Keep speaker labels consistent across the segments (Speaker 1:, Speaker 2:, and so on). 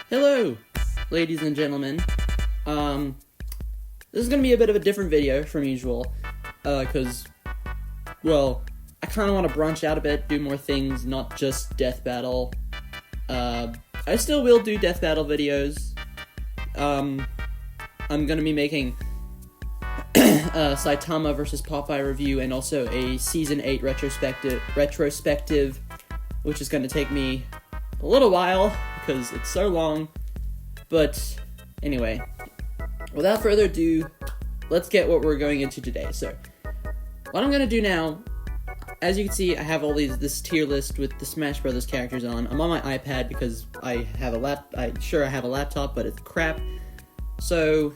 Speaker 1: Hello, ladies and gentlemen. This is gonna be a bit of a different video from usual, because, well, I kind of want to branch out a bit, do more things, not just Death Battle. I still will do Death Battle videos. I'm gonna be making Saitama vs. Popeye review, and also a Season 8 retrospective, which is gonna take me a little while, because it's so long. But, anyway, without further ado, let's get what we're going into today. So, what I'm gonna do now, as you can see, I have all this tier list with the Smash Brothers characters on. I'm on my iPad because I have a laptop, but it's crap. So,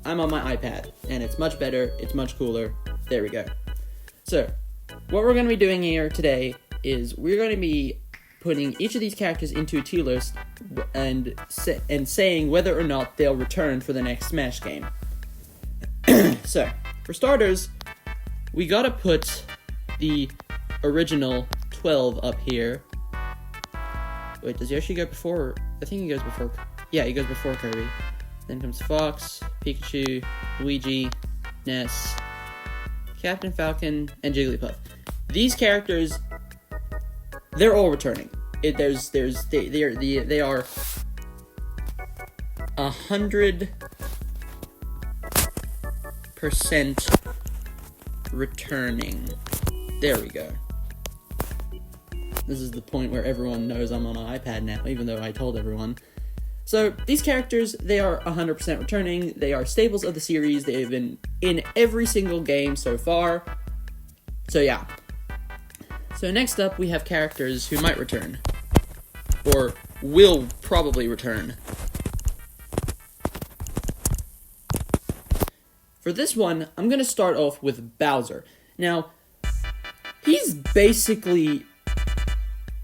Speaker 1: I'm on my iPad, and it's much better, it's much cooler. There we go. So, what we're gonna be doing here today is we're gonna be putting each of these characters into a tier list and saying whether or not they'll return for the next Smash game. So, for starters, we gotta put the original 12 up here. Wait, does Yoshi go before? I think he goes before. Yeah, he goes before Kirby. Then comes Fox, Pikachu, Luigi, Ness, Captain Falcon, and Jigglypuff. These characters, they're all returning. They are 100% returning. There we go. This is the point where everyone knows I'm on an iPad now, even though I told everyone. So, these characters, they are 100% returning. They are staples of the series. They have been in every single game so far. So, yeah. So, next up, we have characters who might return. Or will probably return. For this one, I'm going to start off with Bowser. Now, he's basically...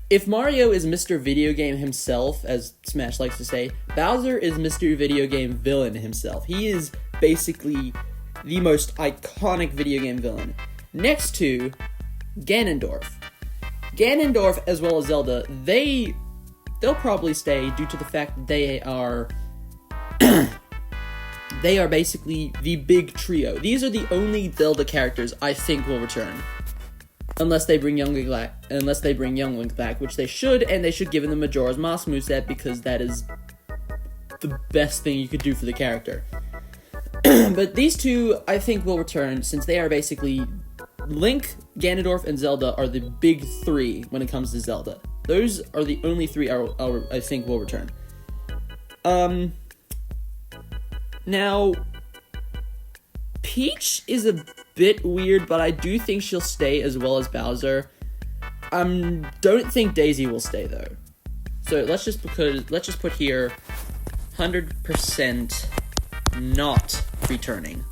Speaker 1: If Mario is Mr. Video Game himself, as Smash likes to say, Bowser is Mr. Video Game villain himself. He is basically the most iconic video game villain. Next to Ganondorf. Ganondorf, as well as Zelda, they'll probably stay due to the fact that they are they are basically the big trio. These are the only Zelda characters I think will return. Unless they bring Young Link back, which they should, and they should give him the Majora's Mask moveset, because that is the best thing you could do for the character. But these two, I think, will return, since they are basically... Link, Ganondorf, and Zelda are the big three when it comes to Zelda. Those are the only three I think will return. Now... Peach is a bit weird, but I do think she'll stay as well as Bowser. Don't think Daisy will stay though. So let's just put here 100% not returning.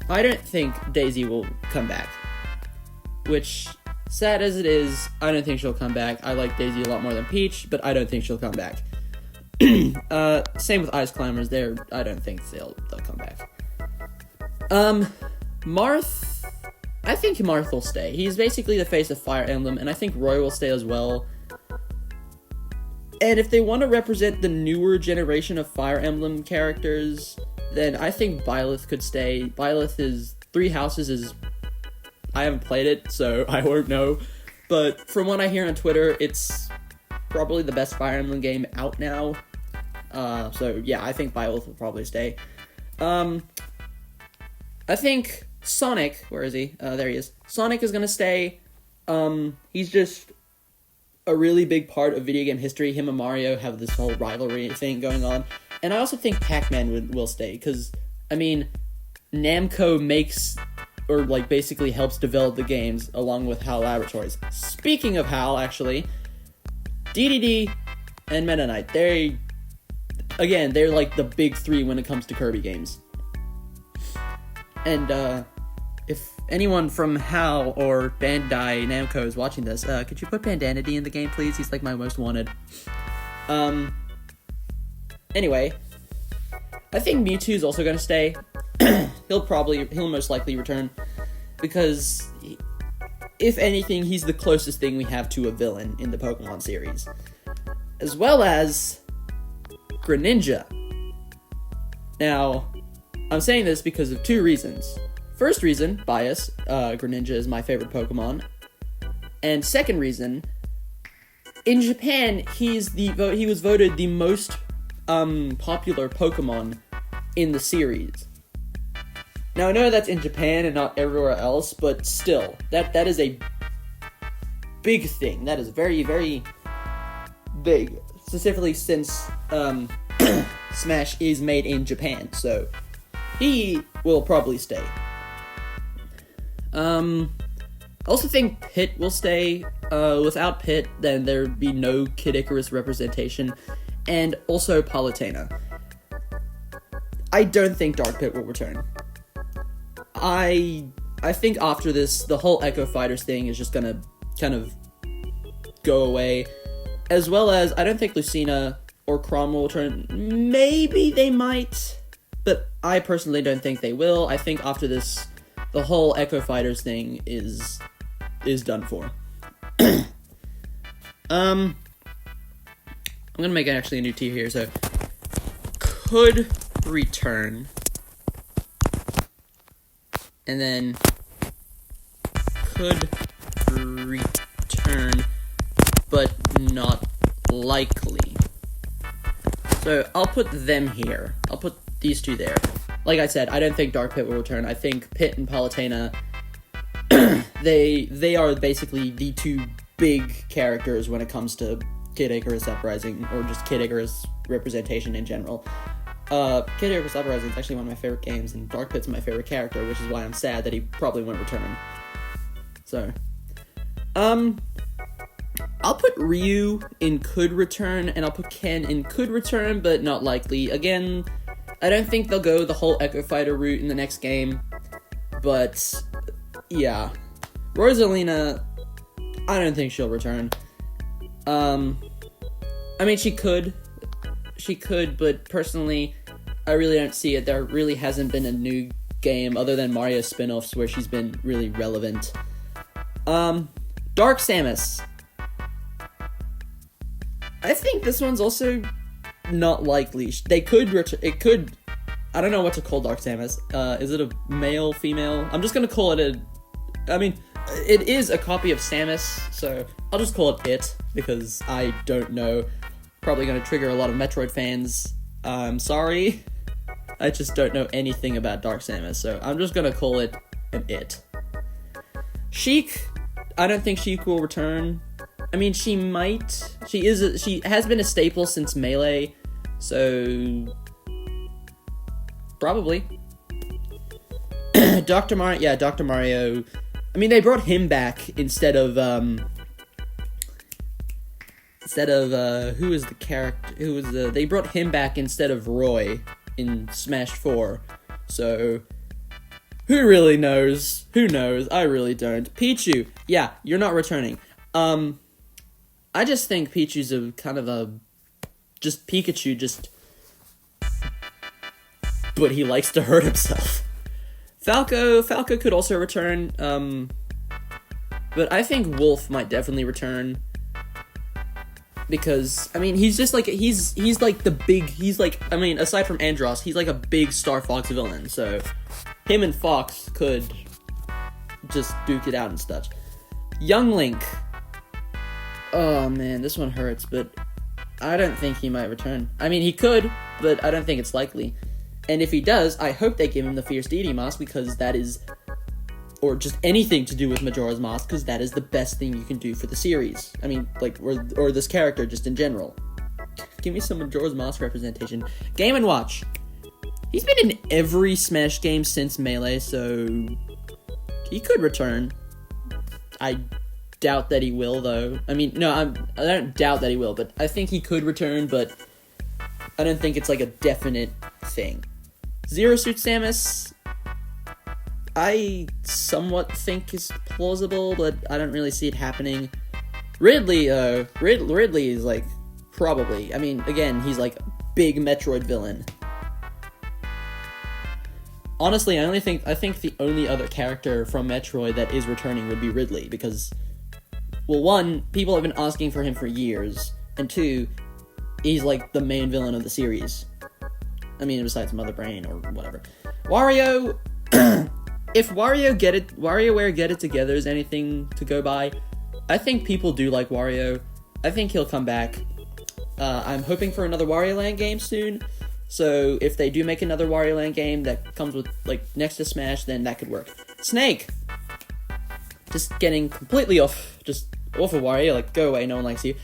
Speaker 1: I don't think Daisy will come back. Which, sad as it is, I don't think she'll come back. I like Daisy a lot more than Peach, but I don't think she'll come back. Same with Ice Climbers. I don't think they'll come back. Marth, I think Marth will stay. He's basically the face of Fire Emblem, and I think Roy will stay as well. And if they want to represent the newer generation of Fire Emblem characters, then I think Byleth could stay. Byleth is Three Houses I haven't played it, so I won't know. But from what I hear on Twitter, it's probably the best Fire Emblem game out now. So yeah, I think Byleth will probably stay. I think Sonic, where is he? There he is. Sonic is gonna stay. He's just a really big part of video game history. Him and Mario have this whole rivalry thing going on. And I also think Pac-Man will stay, because, I mean, Namco makes, or basically helps develop the games, along with HAL Laboratories. Speaking of HAL, actually, DDD and Meta Knight, they're like the big three when it comes to Kirby games. And, if anyone from HAL or Bandai Namco is watching this, could you put Bandanity in the game, please? He's, my most wanted. Anyway, I think Mewtwo's also gonna stay. He'll most likely return, because if anything, he's the closest thing we have to a villain in the Pokemon series. as well as Greninja. Now, I'm saying this because of two reasons. First reason, bias, Greninja is my favorite Pokemon. And second reason, in Japan, he was voted the most popular Pokemon in the series. Now, I know that's in Japan and not everywhere else, but still, that is a big thing. That is very, very big. Specifically since Smash is made in Japan, so he will probably stay. I also think Pit will stay. Without Pit, then there'd be no Kid Icarus representation, and also Palutena. I don't think Dark Pit will return. I think after this, the whole Echo Fighters thing is just gonna kind of go away. As well as, I don't think Lucina or Chrom will return. Maybe they might, but I personally don't think they will. I think after this, the whole Echo Fighters thing is done for. I'm gonna make actually a new tier here, so could return, and then could return, but not likely. So I'll put them here. I'll put these two there. Like I said, I don't think Dark Pit will return. I think Pit and Palutena, they are basically the two big characters when it comes to Kid Icarus Uprising, or just Kid Icarus representation in general. Kid Icarus Uprising is actually one of my favorite games, and Dark Pit's my favorite character, which is why I'm sad that he probably won't return. So, I'll put Ryu in could return, and I'll put Ken in could return, but not likely. Again, I don't think they'll go the whole Echo Fighter route in the next game, but yeah. Rosalina, I don't think she'll return. I mean, she could, but personally, I really don't see it. There really hasn't been a new game other than Mario spin-offs where she's been really relevant. Dark Samus. I think this one's also not likely. They could it could, I don't know what to call Dark Samus. Is it a male, female? I'm just gonna call it it is a copy of Samus, so I'll just call it, because I don't know. Probably gonna trigger a lot of Metroid fans. I'm sorry. I just don't know anything about Dark Samus, so I'm just gonna call it an it. Sheik, I don't think Sheik will return. I mean, she might. She has been a staple since Melee, so probably. Dr. Mario. I mean, they brought him back instead of who was the character? They brought him back instead of Roy in Smash 4. So who really knows? Who knows? I really don't. Pichu, yeah, you're not returning. I just think Pichu's a kind of just Pikachu, but he likes to hurt himself. Falco could also return, but I think Wolf might definitely return, because, I mean, he's just like, he's like the big, aside from Andross, he's like a big Star Fox villain, so him and Fox could just duke it out and such. Young Link, oh man, this one hurts, but I don't think he might return. I mean, he could, but I don't think it's likely. And if he does, I hope they give him the Fierce Deity Mask, because that is, or just anything to do with Majora's Mask, because that is the best thing you can do for the series. I mean, like, or this character, just in general. Give me some Majora's Mask representation. Game & Watch. He's been in every Smash game since Melee, so he could return. I doubt that he will, though. I mean, no, I don't doubt that he will, but I think he could return, but I don't think it's like a definite thing. Zero Suit Samus, I somewhat think is plausible, but I don't really see it happening. Ridley, Ridley is like, probably. I mean, again, he's like big Metroid villain. Honestly, I think the only other character from Metroid that is returning would be Ridley, because, well, one, people have been asking for him for years, and two, he's like the main villain of the series. I mean, besides Mother Brain or whatever. Wario, if WarioWare Get It Together is anything to go by, I think people do like Wario. I think he'll come back. I'm hoping for another Wario Land game soon. So if they do make another Wario Land game that comes with, like, next to Smash, then that could work. Snake! Just getting completely off of Wario, like, go away, no one likes you.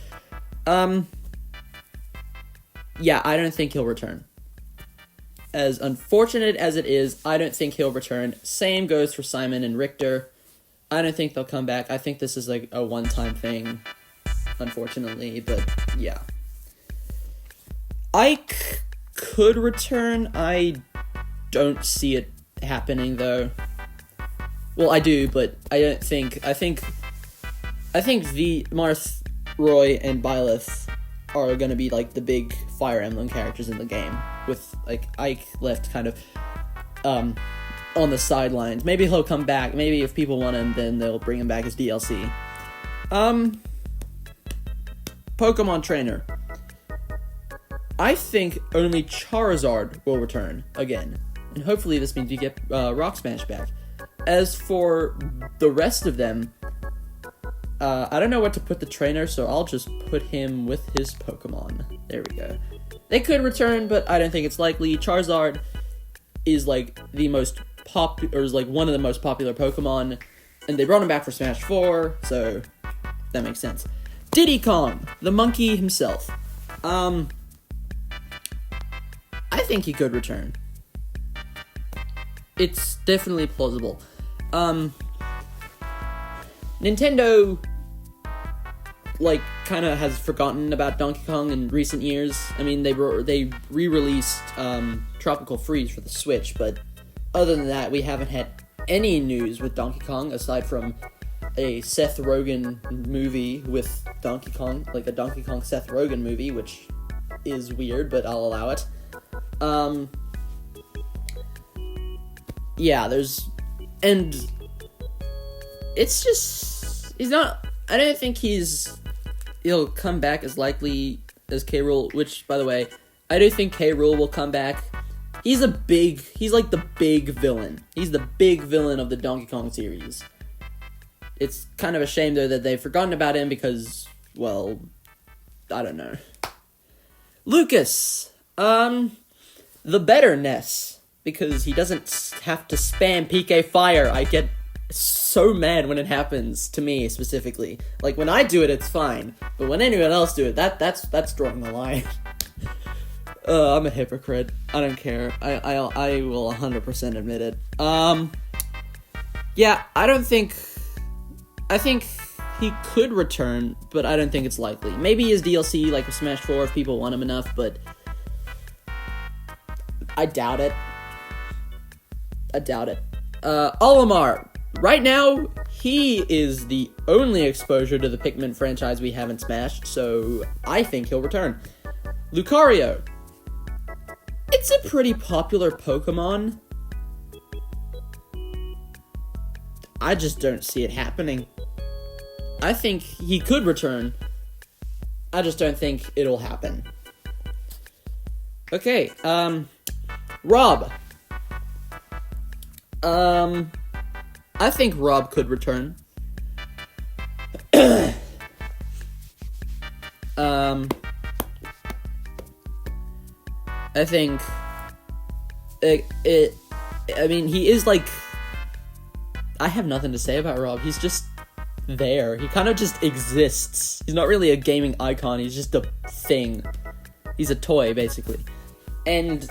Speaker 1: Yeah, I don't think he'll return. As unfortunate as it is, I don't think he'll return. Same goes for Simon and Richter. I don't think they'll come back. I think this is, like, a one-time thing, unfortunately, but, yeah. Ike could return. I don't see it happening, though. Well, I do, but I don't think... I think Marth, Roy, and Byleth are gonna be, like, the big Fire Emblem characters in the game, with, like, Ike left kind of, on the sidelines. Maybe he'll come back. Maybe if people want him, then they'll bring him back as DLC. Pokemon Trainer. I think only Charizard will return again. And hopefully this means you get Rock Smash back. As for the rest of them, I don't know what to put the trainer, so I'll just put him with his Pokemon. There we go. They could return, but I don't think it's likely. Charizard is like one of the most popular Pokemon, and they brought him back for Smash 4, so that makes sense. Diddy Kong, the monkey himself. I think he could return. It's definitely plausible. Nintendo, like, kind of has forgotten about Donkey Kong in recent years. I mean, they re-released Tropical Freeze for the Switch, but other than that, we haven't had any news with Donkey Kong aside from a Seth Rogen movie with Donkey Kong, like a Donkey Kong Seth Rogen movie, which is weird, but I'll allow it. Yeah, and it's just, I don't think he'll come back as likely as K. Rool, which, by the way, I do think K. Rool will come back. He's like the big villain. He's the big villain of the Donkey Kong series. It's kind of a shame, though, that they've forgotten about him because, well, I don't know. Lucas, the better Ness, because he doesn't have to spam PK Fire. I get so mad when it happens to me, specifically. Like, when I do it, it's fine, but when anyone else do it, that's drawing the line. I'm a hypocrite. I don't care. I will 100% admit it. Yeah, I think he could return, but I don't think it's likely. Maybe his DLC, like with Smash 4, if people want him enough, but I doubt it. Olimar. Right now, he is the only exposure to the Pikmin franchise we haven't smashed, so I think he'll return. Lucario. It's a pretty popular Pokemon. I just don't see it happening. I think he could return. I just don't think it'll happen. Okay, Rob. I think Rob could return. I think I mean, he is like, I have nothing to say about Rob. He's just there. He kind of just exists. He's not really a gaming icon. He's just a thing. He's a toy, basically. And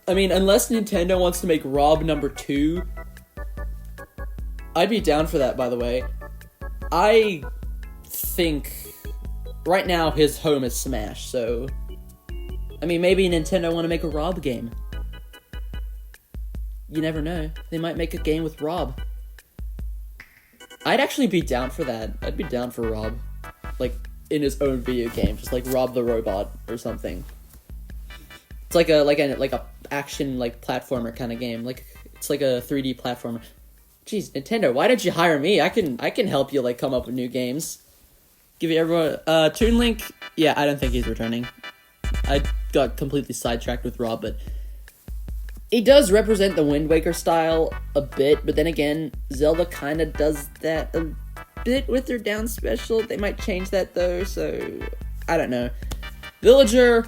Speaker 1: I mean, unless Nintendo wants to make Rob number 2, I'd be down for that, by the way. I think right now his home is Smash, so I mean, maybe Nintendo want to make a Rob game. You never know. They might make a game with Rob. I'd actually be down for that. I'd be down for Rob. Like, in his own video game. Just like Rob the Robot or something. It's like a action, like, platformer kind of game. Like, it's like a 3D platformer. Jeez, Nintendo, why didn't you hire me? I can help you, like, come up with new games. Give you everyone... Toon Link, yeah, I don't think he's returning. I got completely sidetracked with Rob, but he does represent the Wind Waker style a bit, but then again, Zelda kind of does that a bit with their down special. They might change that though, so I don't know. Villager,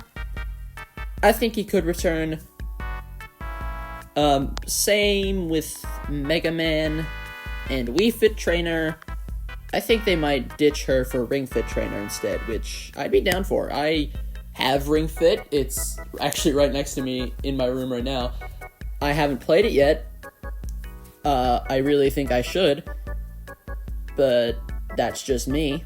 Speaker 1: I think he could return. Same with Mega Man and Wii Fit Trainer. I think they might ditch her for Ring Fit Trainer instead, which I'd be down for. I have Ring Fit. It's actually right next to me in my room right now. I haven't played it yet. I really think I should, but that's just me.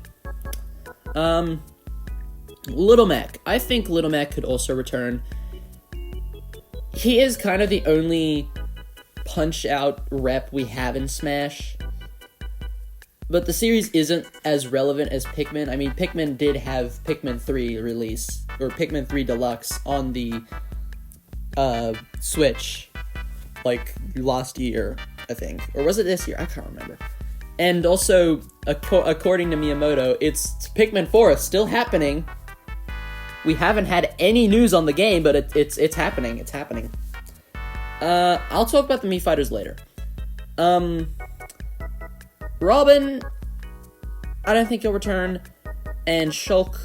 Speaker 1: Little Mac. I think Little Mac could also return. He is kind of the only Punch-Out rep we have in Smash. But the series isn't as relevant as Pikmin. I mean, Pikmin did have Pikmin 3 release, or Pikmin 3 Deluxe on the Switch, like, last year, I think. Or was it this year? I can't remember. And also, according to Miyamoto, it's Pikmin 4 is still happening. We haven't had any news on the game, but it's happening. It's happening. I'll talk about the Mii Fighters later. Robin, I don't think he'll return, and Shulk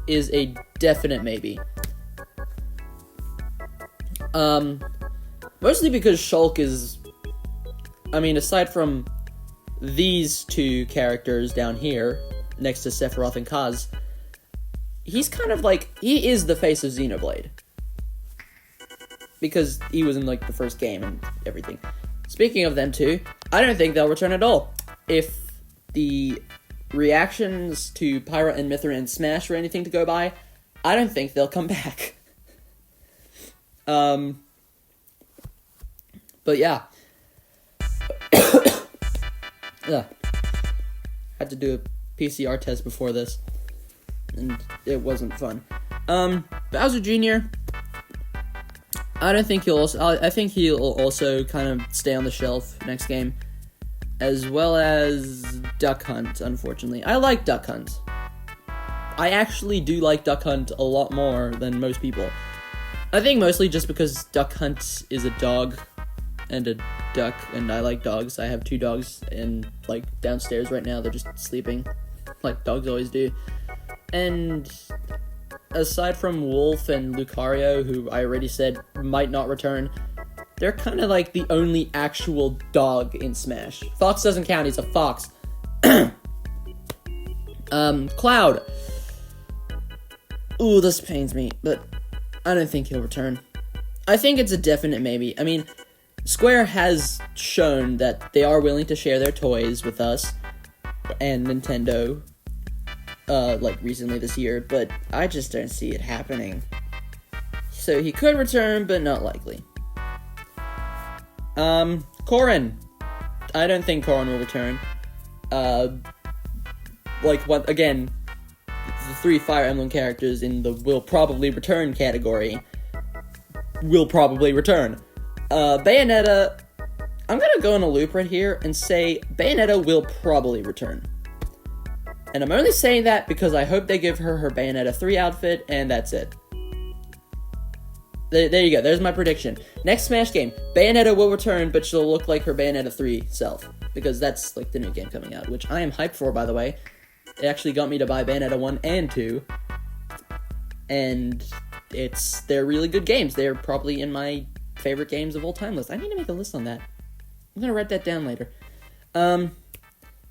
Speaker 1: is a definite maybe. Mostly because Shulk is, I mean, aside from these two characters down here, next to Sephiroth and Kaz, he's kind of like, he is the face of Xenoblade. Because he was in, like, the first game and everything. Speaking of them two, I don't think they'll return at all. If the reactions to Pyra and Mithra in Smash were anything to go by, I don't think they'll come back. But yeah. Yeah. Had to do a PCR test before this, and it wasn't fun. Bowser Jr., I don't think he'll also, I think he'll also kind of stay on the shelf next game, as well as Duck Hunt, unfortunately. I like Duck Hunt. I actually do like Duck Hunt a lot more than most people. I think mostly just because Duck Hunt is a dog and a duck, and I like dogs. I have 2 dogs, and, like, downstairs right now, they're just sleeping, like dogs always do. And aside from Wolf and Lucario, who I already said might not return, they're kind of like the only actual dog in Smash. Fox doesn't count, he's a fox. Cloud. Ooh, this pains me, but I don't think he'll return. I think it's a definite maybe. I mean, Square has shown that they are willing to share their toys with us and Nintendo, like recently this year, but I just don't see it happening. So he could return, but not likely. Corrin. I don't think Corrin will return. Again, the 3 Fire Emblem characters in the will probably return category will probably return. Bayonetta, I'm gonna go in a loop right here and say Bayonetta will probably return. And I'm only saying that because I hope they give her her Bayonetta 3 outfit, and that's it. There you go, there's my prediction. Next Smash game, Bayonetta will return, but she'll look like her Bayonetta 3 self. Because that's, like, the new game coming out, which I am hyped for, by the way. It actually got me to buy Bayonetta 1 and 2. And they're really good games. They're probably in my favorite games of all time list. I need to make a list on that. I'm gonna write that down later.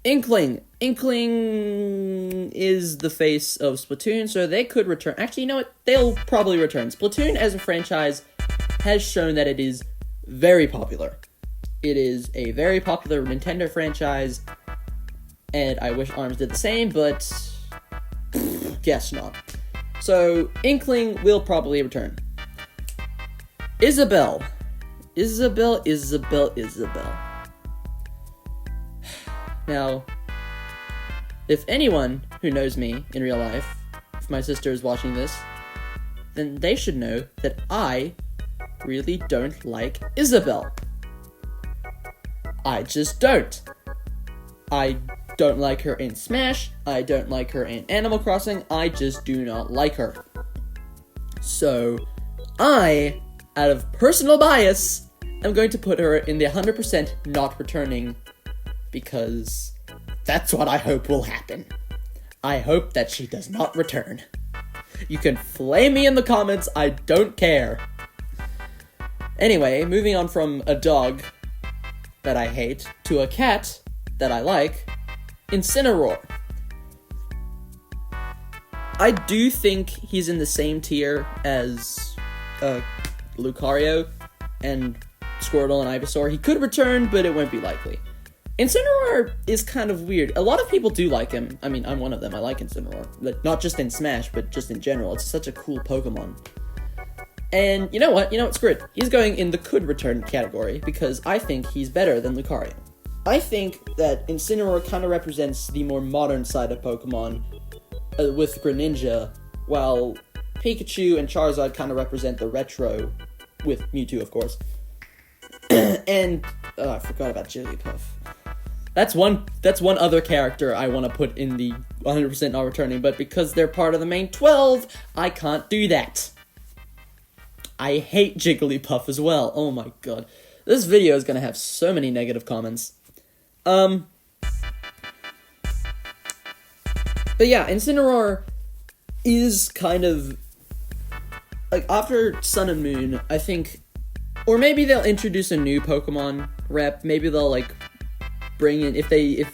Speaker 1: Inkling. Inkling is the face of Splatoon, so they could return. Actually, you know what? They'll probably return. Splatoon as a franchise has shown that it is very popular. It is a very popular Nintendo franchise, and I wish ARMS did the same, but guess not. So, Inkling will probably return. Isabelle. Now, if anyone who knows me in real life, if my sister is watching this, then they should know that I really don't like Isabelle. I just don't. I don't like her in Smash, I don't like her in Animal Crossing, I just do not like her. So, I, out of personal bias, am going to put her in the 100% not returning, because that's what I hope will happen. I hope that she does not return. You can flame me in the comments, I don't care. Anyway, moving on from a dog that I hate to a cat that I like, Incineroar. I do think he's in the same tier as Lucario and Squirtle and Ivysaur. He could return, but it won't be likely. Incineroar is kind of weird. A lot of people do like him. I mean, I'm one of them. I like Incineroar. Like, not just in Smash, but just in general. It's such a cool Pokemon. And you know what? Screw it. He's going in the could return category, because I think he's better than Lucario. I think that Incineroar kind of represents the more modern side of Pokemon with Greninja, while Pikachu and Charizard kind of represent the retro, with Mewtwo, of course. And I forgot about Jigglypuff. That's one other character I want to put in the 100% not returning, but because they're part of the main 12, I can't do that. I hate Jigglypuff as well. Oh my god. This video is gonna have so many negative comments. But yeah, Incineroar is kind of, like, after Sun and Moon, I think, or maybe they'll introduce a new Pokemon rep, maybe they'll, like, bring in, if a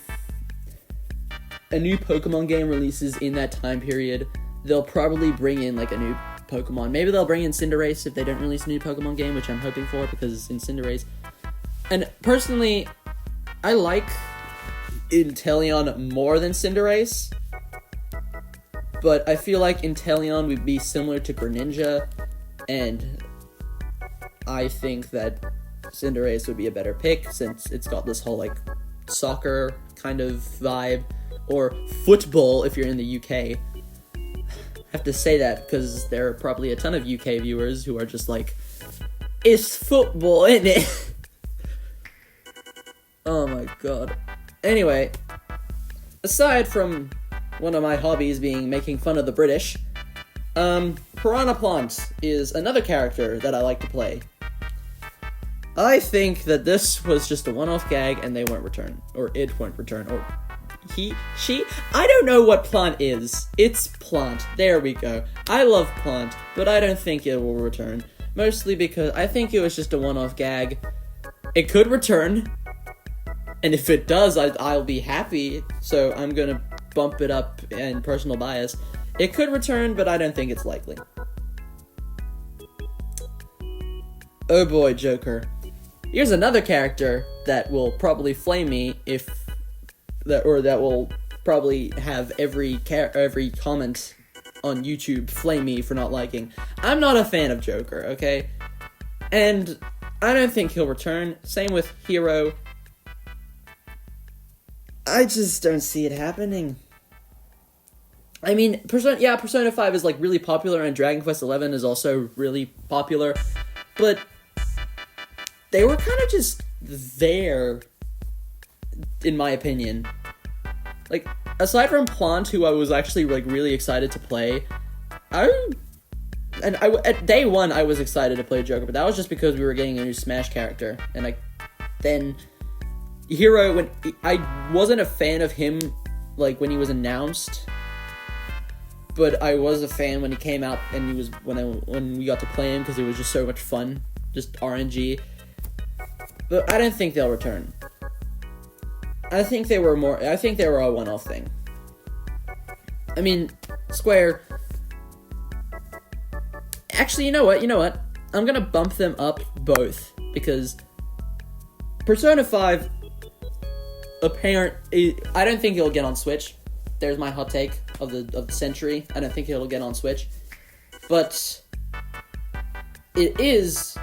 Speaker 1: new Pokemon game releases in that time period, they'll probably bring in, like, a new Pokemon. Maybe they'll bring in Cinderace if they don't release a new Pokemon game, which I'm hoping for, because in Cinderace. And personally, I like Inteleon more than Cinderace, but I feel like Inteleon would be similar to Greninja, and I think that Cinderace would be a better pick, since it's got this whole, like, soccer kind of vibe, or football if you're in the UK. I have to say that because there are probably a ton of UK viewers who are just like, it's football, isn't it? Oh my god. Anyway, aside from one of my hobbies being making fun of the British, Piranha Plant is another character that I like to play. I think that this was just a one-off gag and they won't return. Or it won't return. Or he, she, I don't know what Plant is. It's Plant. There we go. I love Plant, but I don't think it will return. Mostly because I think it was just a one-off gag. It could return. And if it does, I'll be happy. So I'm gonna bump it up in personal bias. It could return, but I don't think it's likely. Oh boy, Joker. Here's another character that will probably flame me that will probably have every comment on YouTube flame me for not liking. I'm not a fan of Joker, okay? And I don't think he'll return. Same with Hero. I just don't see it happening. I mean, Persona 5 is, like, really popular, and Dragon Quest XI is also really popular, but they were kind of just there, in my opinion. Like, aside from Plant, who I was actually, like, really excited to play, at day one, I was excited to play Joker, but that was just because we were getting a new Smash character, and then Hero, when I wasn't a fan of him, like, when he was announced, but I was a fan when he came out, and he was, when we got to play him, because it was just so much fun, just RNG. But I don't think they'll return. I think they were a one-off thing. I mean, Square. Actually, you know what? I'm gonna bump them up both, because Persona 5, I don't think it'll get on Switch. There's my hot take of the century. I don't think it'll get on Switch. But it is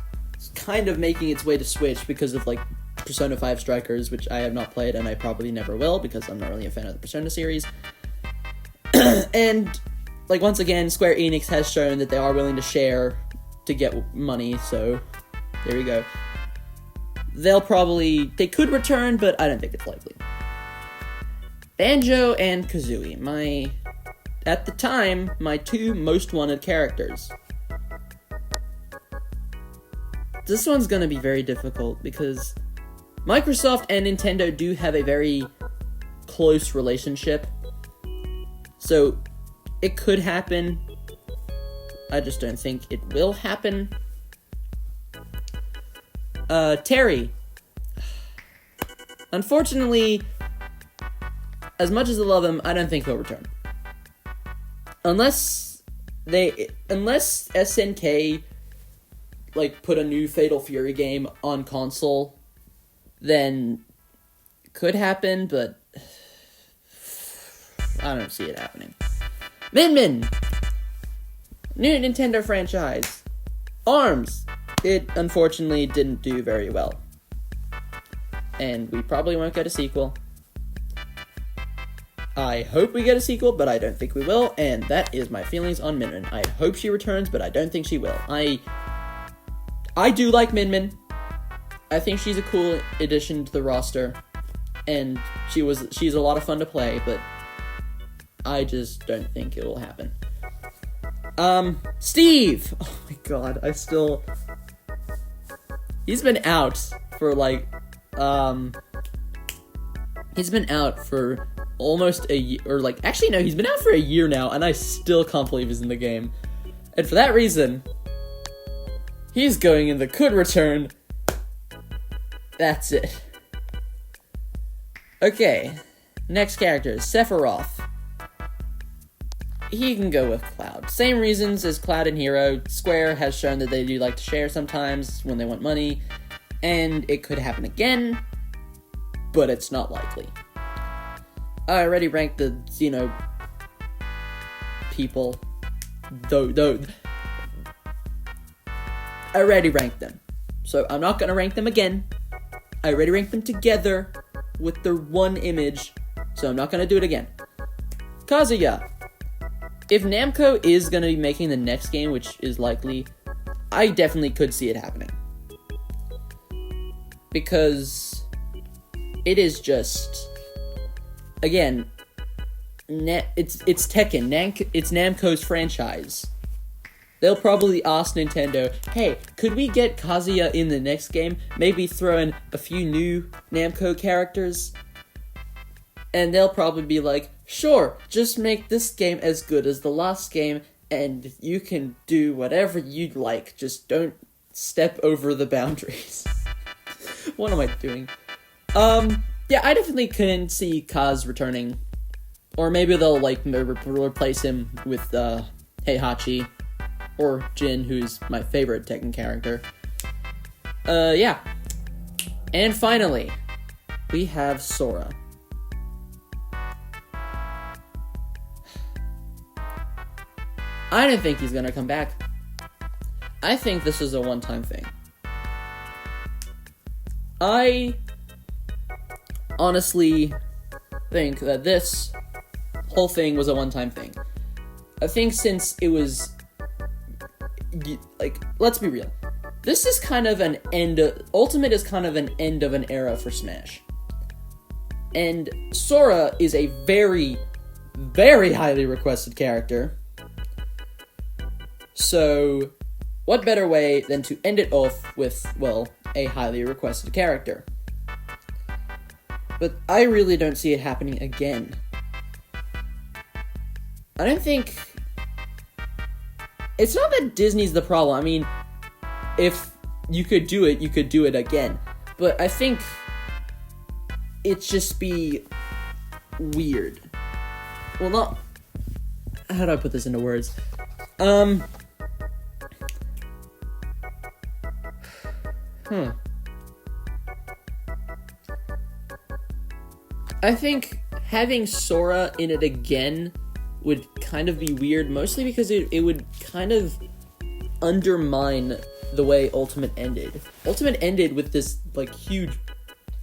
Speaker 1: kind of making its way to Switch because of, like, Persona 5 Strikers, which I have not played, and I probably never will, because I'm not really a fan of the Persona series. And, like, once again, Square Enix has shown that they are willing to share to get money, so there you go. They could return, but I don't think it's likely. Banjo and Kazooie, at the time, my two most wanted characters. this one's gonna be very difficult because Microsoft and Nintendo do have a very close relationship. So, it could happen. I just don't think it will happen. Terry. Unfortunately, as much as I love him, I don't think he'll return. Unless SNK, like, put a new Fatal Fury game on console, then it could happen, but I don't see it happening. Min! New Nintendo franchise. ARMS. It, unfortunately, didn't do very well. And we probably won't get a sequel. I hope we get a sequel, but I don't think we will, and that is my feelings on Min Min. I hope she returns, but I don't think she will. I do like Min Min. I think she's a cool addition to the roster, and she's a lot of fun to play, but I just don't think it will happen. Steve! Oh my god, he's been out for, like, he's been out for almost a year, or, like, actually, no, he's been out for a year now, and I still can't believe he's in the game. And for that reason, he's going in the could return. That's it. Okay, next character, Sephiroth. He can go with Cloud. Same reasons as Cloud and Hero. Square has shown that they do like to share sometimes when they want money, and it could happen again, but it's not likely. I already ranked the Xeno people, though I already ranked them, so I'm not gonna rank them again. I already ranked them together with their one image, so I'm not gonna do it again. Kazuya. If Namco is going to be making the next game, which is likely, I definitely could see it happening. Because it is just, again, it's Tekken. It's Namco's franchise. They'll probably ask Nintendo, hey, could we get Kazuya in the next game? Maybe throw in a few new Namco characters? And they'll probably be like, sure, just make this game as good as the last game, and you can do whatever you'd like. Just don't step over the boundaries. What am I doing? Yeah, I definitely couldn't see Kaz returning. Or maybe they'll, like, replace him with, Heihachi. Or Jin, who's my favorite Tekken character. Yeah. And finally, we have Sora. I don't think he's gonna come back. I think this is a one-time thing. I honestly think that this whole thing was a one-time thing. I think since it was, like, let's be real. This is kind of an Ultimate is kind of an end of an era for Smash. And Sora is a very, very highly requested character. So, what better way than to end it off with, well, a highly requested character? But I really don't see it happening again. I don't think... It's not that Disney's the problem. I mean, if you could do it, you could do it again. But I think it'd just be weird. Well, not... How do I put this into words? I think having Sora in it again would kind of be weird, mostly because it would kind of undermine the way Ultimate ended. Ultimate ended with this, like, huge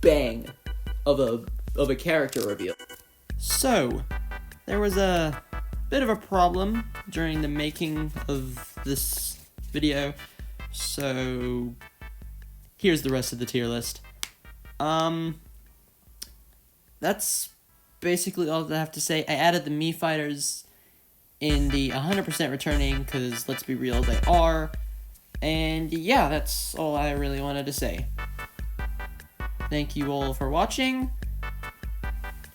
Speaker 1: bang of a character reveal. So, there was a bit of a problem during the making of this video, so here's the rest of the tier list. That's basically all that I have to say. I added the Mii Fighters in the 100% returning, because let's be real, they are. And yeah, that's all I really wanted to say. Thank you all for watching.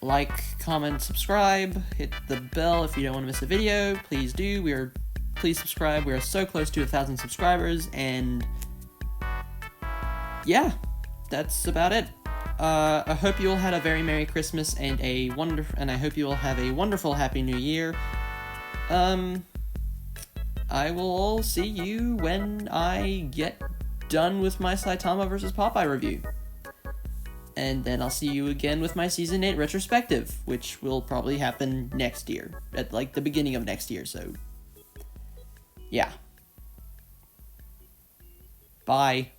Speaker 1: Like, comment, subscribe, hit the bell if you don't want to miss a video. Please do. Please subscribe. We are so close to 1,000 subscribers, and yeah, that's about it. I hope you all had a very Merry Christmas and I hope you all have a wonderful Happy New Year. I will all see you when I get done with my Saitama vs. Popeye review. And then I'll see you again with my Season 8 retrospective, which will probably happen next year, at the beginning of next year, so yeah. Bye.